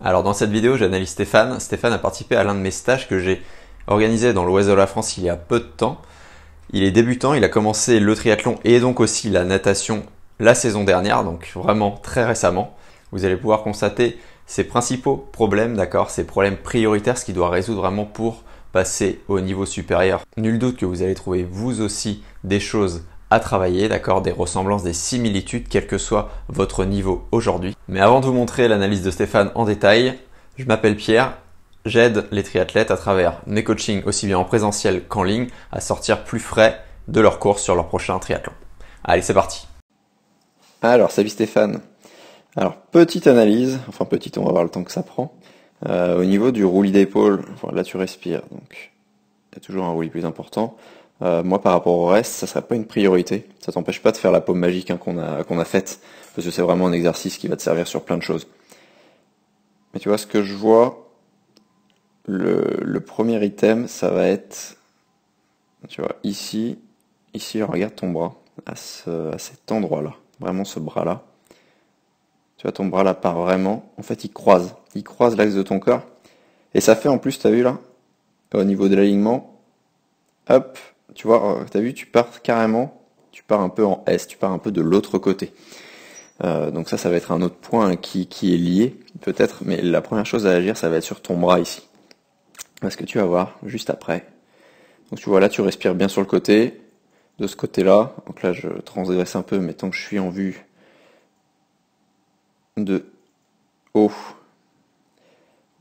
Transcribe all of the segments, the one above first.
Alors dans cette vidéo, j'analyse Stéphane. Stéphane a participé à l'un de mes stages que j'ai organisé dans l'ouest de la France il y a peu de temps. Il est débutant, il a commencé le triathlon et donc aussi la natation la saison dernière, donc vraiment très récemment. Vous allez pouvoir constater ses principaux problèmes, d'accord, ses problèmes prioritaires, ce qu'il doit résoudre vraiment pour passer au niveau supérieur. Nul doute que vous allez trouver vous aussi des choses à travailler, d'accord, des ressemblances, des similitudes, quel que soit votre niveau aujourd'hui. Mais avant de vous montrer l'analyse de Stéphane en détail, je m'appelle Pierre, j'aide les triathlètes à travers mes coachings aussi bien en présentiel qu'en ligne à sortir plus frais de leur course sur leur prochain triathlon. Allez, c'est parti. Alors, salut Stéphane. Alors, petite analyse, enfin petite, on va voir le temps que ça prend. Au niveau du roulis d'épaule, là tu respires, donc il y a toujours un roulis plus important. Moi, par rapport au reste, ça serait pas une priorité. Ça t'empêche pas de faire la paume magique qu'on a faite, parce que c'est vraiment un exercice qui va te servir sur plein de choses. Mais tu vois, ce que je vois, le premier item, ça va être, tu vois, ici, regarde ton bras, à cet endroit-là, vraiment ce bras-là. Tu vois, ton bras là part vraiment, en fait, il croise l'axe de ton corps. Et ça fait en plus, t'as vu là, au niveau de l'alignement, hop, tu vois, t'as vu, tu pars un peu en S, tu pars un peu de l'autre côté. Donc ça va être un autre point qui est lié, peut-être, mais la première chose à agir, ça va être sur ton bras ici. Parce que tu vas voir, juste après. Donc tu vois, là, tu respires bien sur le côté, de ce côté-là. Donc là, je transgresse un peu, mais tant que je suis en vue de haut.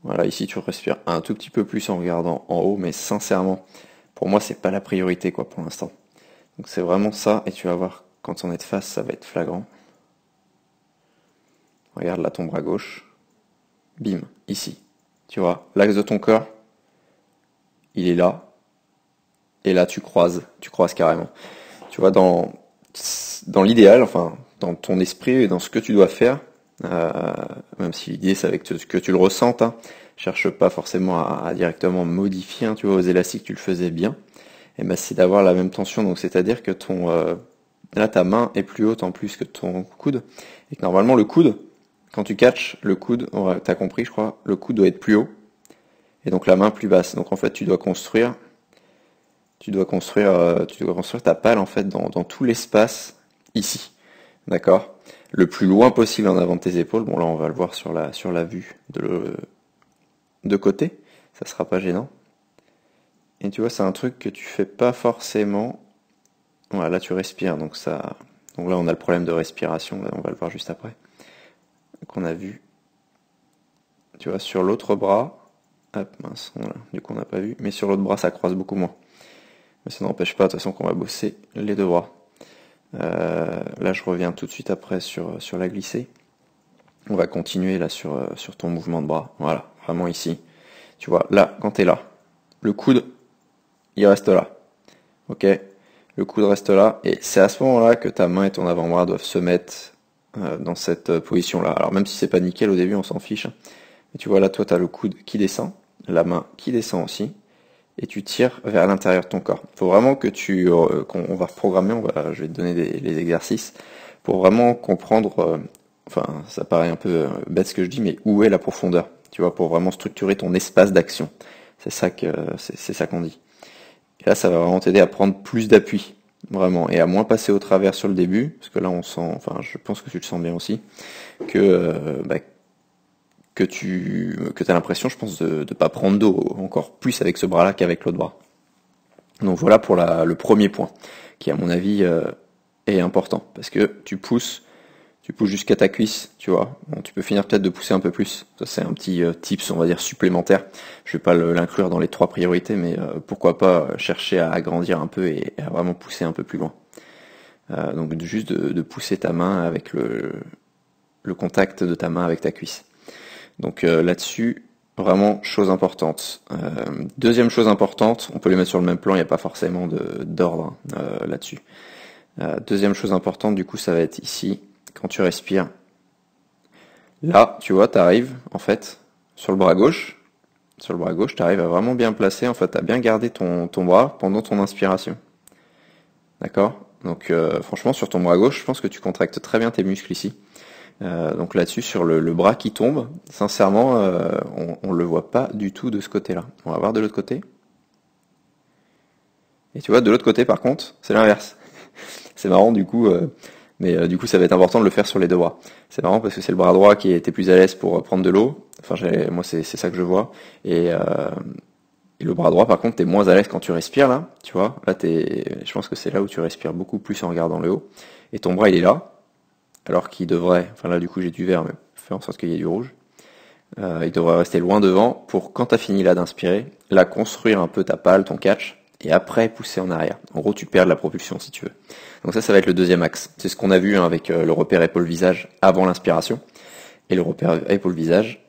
Voilà, ici, tu respires un tout petit peu plus en regardant en haut, mais sincèrement, pour moi, c'est pas la priorité, quoi, pour l'instant. Donc c'est vraiment ça, et tu vas voir, quand on est de face, ça va être flagrant. Regarde là ton bras gauche. Bim, ici. Tu vois, l'axe de ton corps, il est là. Et là, tu croises carrément. Tu vois, dans l'idéal, enfin, dans ton esprit et dans ce que tu dois faire, même si l'idée c'est avec que tu le ressentes, hein, cherche pas forcément à directement modifier, hein, tu vois, aux élastiques, tu le faisais bien. Et ben c'est d'avoir la même tension, donc c'est-à-dire que là ta main est plus haute en plus que ton coude, et que normalement le coude, quand tu catches le coude, t'as compris je crois, le coude doit être plus haut, et donc la main plus basse. Donc en fait tu dois construire ta palle en fait dans tout l'espace ici, d'accord, le plus loin possible en avant de tes épaules. Bon là on va le voir sur la vue de côté, ça sera pas gênant. Et tu vois, c'est un truc que tu fais pas forcément. Voilà, là tu respires, donc là on a le problème de respiration, on va le voir juste après. Qu'on a vu. Tu vois, sur l'autre bras, hop, mince, voilà, du coup on n'a pas vu, mais sur l'autre bras ça croise beaucoup moins. Mais ça n'empêche pas, de toute façon, qu'on va bosser les deux bras. Là je reviens tout de suite après sur la glissée. On va continuer là sur ton mouvement de bras. Voilà, vraiment ici. Tu vois, là, quand t'es là, le coude, il reste là. Ok, le coude reste là, et c'est à ce moment-là que ta main et ton avant-bras doivent se mettre dans cette position-là. Alors même si c'est pas nickel au début, on s'en fiche. Mais tu vois là, toi, tu as le coude qui descend, la main qui descend aussi, et tu tires vers l'intérieur de ton corps. Il faut vraiment que qu'on va reprogrammer, je vais te donner les exercices, pour vraiment comprendre, enfin ça paraît un peu bête ce que je dis, mais où est la profondeur, tu vois, pour vraiment structurer ton espace d'action. C'est ça qu'on dit. Et là, ça va vraiment t'aider à prendre plus d'appui, vraiment, et à moins passer au travers sur le début, parce que là, on sent, enfin, je pense que tu le sens bien aussi, que t'as l'impression, je pense, de pas prendre d'eau encore plus avec ce bras-là qu'avec l'autre bras. Donc voilà pour le premier point, qui à mon avis est important, parce que tu pousses jusqu'à ta cuisse, tu vois. Bon, tu peux finir peut-être de pousser un peu plus. Ça c'est un petit tips, on va dire, supplémentaire. Je vais pas l'inclure dans les 3 priorités, mais pourquoi pas chercher à agrandir un peu et à vraiment pousser un peu plus loin. Donc juste de pousser ta main avec le contact de ta main avec ta cuisse. Donc là-dessus, vraiment chose importante. Deuxième chose importante, on peut les mettre sur le même plan, il n'y a pas forcément d'ordre là-dessus. Deuxième chose importante, du coup, ça va être ici. Quand tu respires, là, tu vois, tu arrives, en fait, sur le bras gauche, tu arrives à vraiment bien placer, en fait, à bien garder ton bras pendant ton inspiration. D'accord? Donc, franchement, sur ton bras gauche, je pense que tu contractes très bien tes muscles ici. Donc là-dessus, sur le bras qui tombe, sincèrement, on le voit pas du tout de ce côté-là. On va voir de l'autre côté. Et tu vois, de l'autre côté, par contre, c'est l'inverse. C'est marrant du coup, mais du coup, ça va être important de le faire sur les deux bras. C'est marrant parce que c'est le bras droit qui était plus à l'aise pour prendre de l'eau. Enfin, moi, c'est ça que je vois. Et le bras droit, par contre, t'es moins à l'aise quand tu respires là. Tu vois, là, je pense que c'est là où tu respires beaucoup plus en regardant le haut. Et ton bras, il est là. Alors qu'il devrait, enfin là du coup j'ai du vert, mais fais en sorte qu'il y ait du rouge. Il devrait rester loin devant pour quand t'as fini là d'inspirer, là construire un peu ta pale, ton catch, et après pousser en arrière. En gros tu perds de la propulsion si tu veux. Donc ça va être le deuxième axe. C'est ce qu'on a vu avec le repère épaule-visage avant l'inspiration. Et le repère épaule-visage,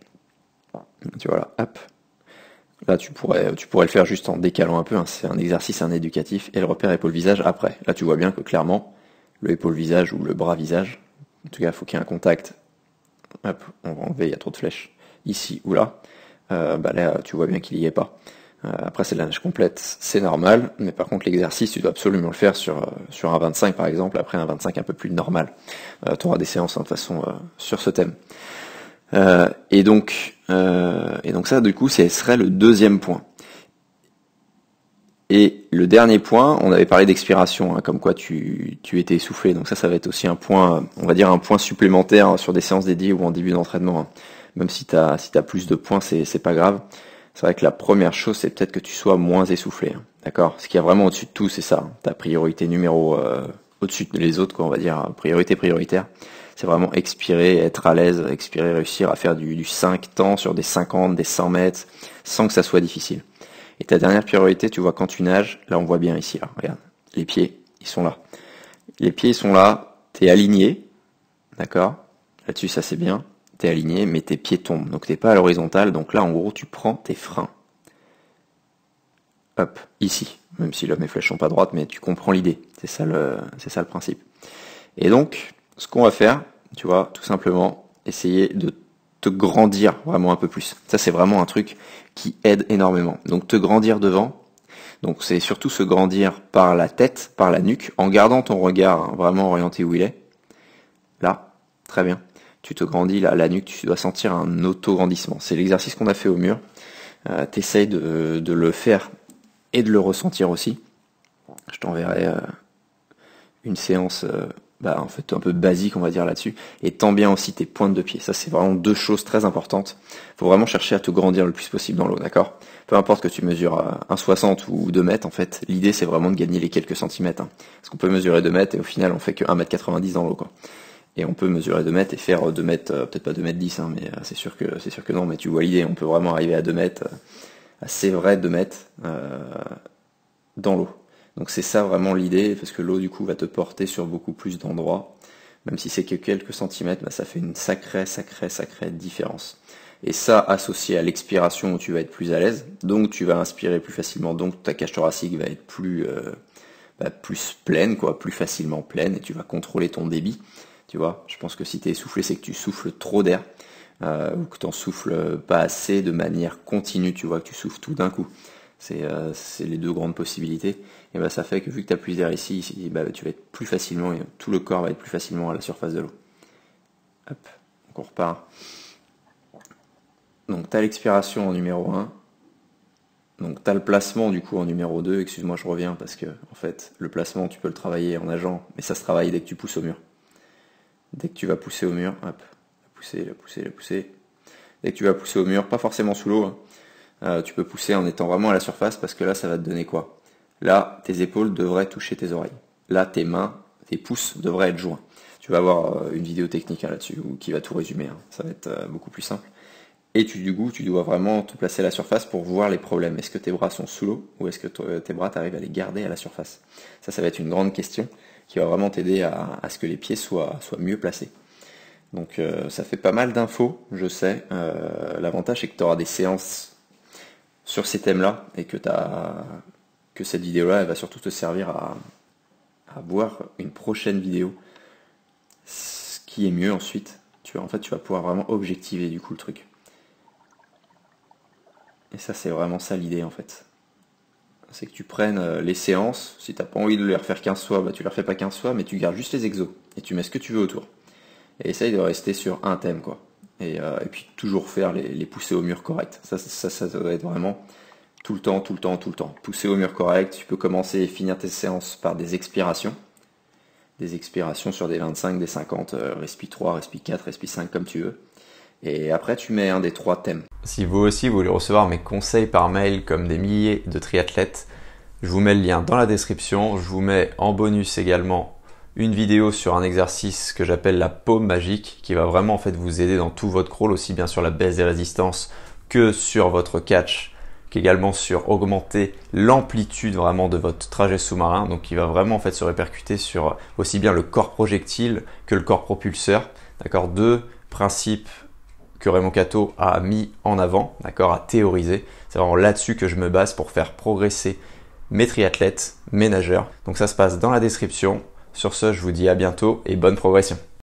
tu vois là, hop. Là tu pourrais le faire juste en décalant un peu, hein. C'est un exercice, un éducatif, et le repère épaule-visage après. Là tu vois bien que clairement, le épaule-visage ou le bras-visage, en tout cas, il faut qu'il y ait un contact. Hop, on va enlever, il y a trop de flèches. Ici ou là. Là, tu vois bien qu'il n'y est pas. Après, c'est de la nage complète, c'est normal. Mais par contre, l'exercice, tu dois absolument le faire sur un 25, par exemple. Après, un 25 un peu plus normal. Tu auras des séances, de toute façon, sur ce thème. Et donc ça, du coup, ce serait le deuxième point. Et le dernier point, on avait parlé d'expiration, hein, comme quoi tu étais essoufflé. Donc ça va être aussi un point, on va dire un point supplémentaire, hein, sur des séances dédiées ou en début d'entraînement, hein. Même si t'as plus de points, c'est pas grave. C'est vrai que la première chose, c'est peut-être que tu sois moins essoufflé, hein, d'accord? Ce qu'il y a vraiment au-dessus de tout, c'est ça, hein, ta priorité numéro au-dessus des autres, quoi, on va dire, hein, priorité prioritaire. C'est vraiment expirer, être à l'aise, expirer, réussir à faire du 5 temps sur des 50, des 100 mètres, sans que ça soit difficile. Et ta dernière priorité, tu vois, quand tu nages, là on voit bien ici, là, regarde, les pieds, ils sont là. Les pieds, ils sont là, t'es aligné, d'accord? Là-dessus, ça c'est bien, t'es aligné, mais tes pieds tombent, donc t'es pas à l'horizontale, donc là en gros, tu prends tes freins. Hop, ici, même si là mes flèches sont pas droites, mais tu comprends l'idée, c'est ça le principe. Et donc, ce qu'on va faire, tu vois, tout simplement, essayer de te grandir vraiment un peu plus. Ça, c'est vraiment un truc qui aide énormément. Donc, te grandir devant. Donc, c'est surtout se grandir par la tête, par la nuque, en gardant ton regard, hein, vraiment orienté où il est. Là, très bien. Tu te grandis là, la nuque, tu dois sentir un auto-grandissement. C'est l'exercice qu'on a fait au mur. T'essayes de le faire et de le ressentir aussi. Je t'enverrai une séance en fait un peu basique, on va dire, là-dessus, et tends bien aussi tes pointes de pied. Ça, c'est vraiment deux choses très importantes. Faut vraiment chercher à te grandir le plus possible dans l'eau, d'accord? Peu importe que tu mesures 1,60 ou 2 mètres, en fait, l'idée c'est vraiment de gagner les quelques centimètres, hein. Parce qu'on peut mesurer 2 mètres et au final on fait que 1,90 m dans l'eau, quoi. Et on peut mesurer 2 mètres et faire 2 mètres, peut-être pas 2,10 m, hein, mais c'est sûr que non, mais tu vois l'idée, on peut vraiment arriver à 2 mètres, assez vrai 2 mètres, dans l'eau. Donc c'est ça vraiment l'idée, parce que l'eau du coup va te porter sur beaucoup plus d'endroits. Même si c'est que quelques centimètres, ça fait une sacrée différence. Et ça, associé à l'expiration où tu vas être plus à l'aise, donc tu vas inspirer plus facilement, donc ta cage thoracique va être plus pleine, quoi, plus facilement pleine, et tu vas contrôler ton débit. Tu vois, je pense que si tu es essoufflé, c'est que tu souffles trop d'air, ou que tu n'en souffles pas assez de manière continue, tu vois, que tu souffles tout d'un coup. C'est les deux grandes possibilités. Et ça fait que vu que tu as plus d'air ici, tu vas être plus facilement, et tout le corps va être plus facilement à la surface de l'eau. Hop, donc on repart. Donc tu as l'expiration en numéro 1. Donc tu as le placement du coup en numéro 2. Excuse-moi, je reviens parce que en fait, le placement, tu peux le travailler en nageant, mais ça se travaille dès que tu pousses au mur. Dès que tu vas pousser au mur, hop, la pousser. Dès que tu vas pousser au mur, pas forcément sous l'eau, hein. Tu peux pousser en étant vraiment à la surface parce que là, ça va te donner quoi? Là, tes épaules devraient toucher tes oreilles. Là, tes mains, tes pouces devraient être joints. Tu vas avoir une vidéo technique, hein, là-dessus qui va tout résumer, hein. Ça va être beaucoup plus simple. Et du coup, tu dois vraiment te placer à la surface pour voir les problèmes. Est-ce que tes bras sont sous l'eau ou est-ce que tes bras, tu arrives à les garder à la surface? Ça va être une grande question qui va vraiment t'aider à ce que les pieds soient mieux placés. Donc ça fait pas mal d'infos, je sais. L'avantage, c'est que tu auras des séances sur ces thèmes-là et que cette vidéo-là, elle va surtout te servir à voir une prochaine vidéo. Ce qui est mieux ensuite, tu vas pouvoir vraiment objectiver du coup le truc. Et ça, c'est vraiment ça l'idée en fait. C'est que tu prennes les séances, si t'as pas envie de les refaire 15 fois, tu les refais pas 15 fois, mais tu gardes juste les exos et tu mets ce que tu veux autour. et essaye de rester sur un thème, quoi. Et puis toujours faire les poussées au mur correct. Ça doit être vraiment tout le temps. Pousser au mur correct. Tu peux commencer et finir tes séances par des expirations. Des expirations sur des 25, des 50, respi 3, respi 4, respi 5, comme tu veux. Et après, tu mets un des 3 thèmes. Si vous aussi voulez recevoir mes conseils par mail comme des milliers de triathlètes, je vous mets le lien dans la description. Je vous mets en bonus également une vidéo sur un exercice que j'appelle la paume magique qui va vraiment en fait vous aider dans tout votre crawl, aussi bien sur la baisse des résistances que sur votre catch, qu'également sur augmenter l'amplitude vraiment de votre trajet sous-marin. Donc qui va vraiment en fait se répercuter sur aussi bien le corps projectile que le corps propulseur. D'accord, 2 principes que Raymond Cato a mis en avant, d'accord, à théoriser. C'est vraiment là-dessus que je me base pour faire progresser mes triathlètes, mes nageurs. Donc ça se passe dans la description. Sur ce, je vous dis à bientôt et bonne progression.